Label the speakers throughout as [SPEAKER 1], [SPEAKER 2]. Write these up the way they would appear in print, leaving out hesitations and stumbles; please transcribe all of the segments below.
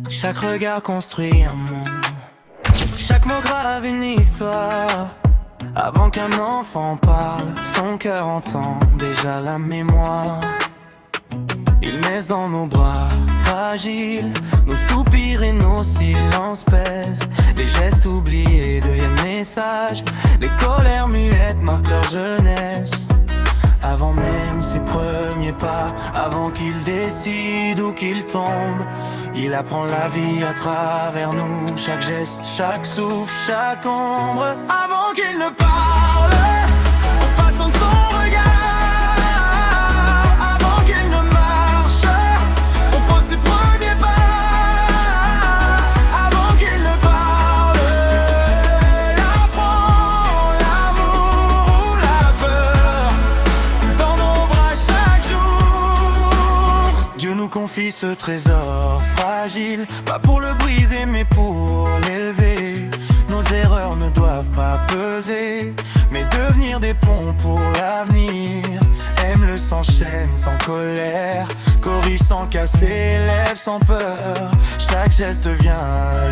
[SPEAKER 1] Chaque regard construit un monde, chaque mot grave une histoire. Avant qu'un enfant parle, son cœur entend déjà la mémoire. Ils naissent dans nos bras fragiles, nos soupirs et nos silences pèsent. Les gestes oubliés deviennent messages, les colères muettes marquent leur jeunesse. Avant même ses premiers pas, avant qu'il décide ou qu'il tombe, il apprend la vie à travers nous. Chaque geste, chaque souffle, chaque ombre. Avant qu'il ne parle, en façon de son regard. Avant qu'il ne marche, on pose ses premiers pas. Avant qu'il ne parle, l'apprend l'amour ou la peur dans nos bras chaque jour. Dieu nous confie ce trésor fragile, pas pour le briser mais pour l'élever. Nos erreurs ne doivent pas peser, mais devenir des ponts pour l'avenir. Aime-le sans chaîne, sans colère, corrige sans casser, lève sans peur. Chaque geste devient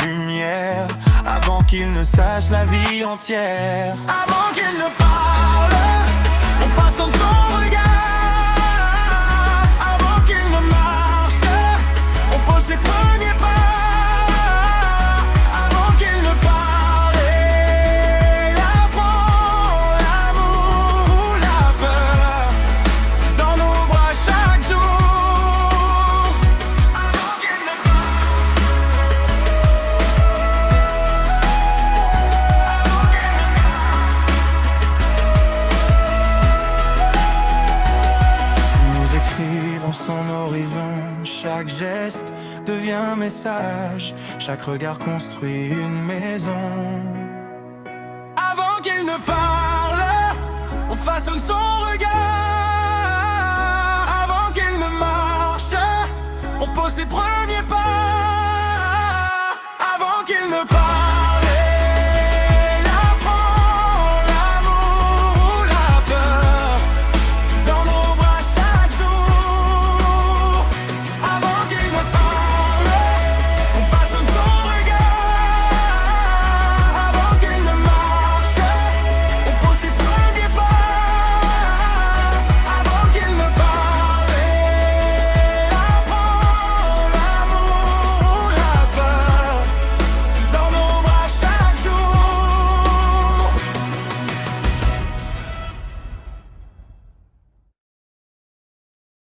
[SPEAKER 1] lumière, avant qu'il ne sache la vie entière. Avant qu'il ne parle, on façonne son regard. Avant qu'il ne marche, on pose ses premiers pas. Avant qu'il ne parle, il apprend l'amour ou la peur dans nos bras chaque jour. Avant qu'il ne nous écrivons son horizon. Chaque geste devient un message, chaque regard construit une maison. Avant qu'il ne parle, on façonne son regard.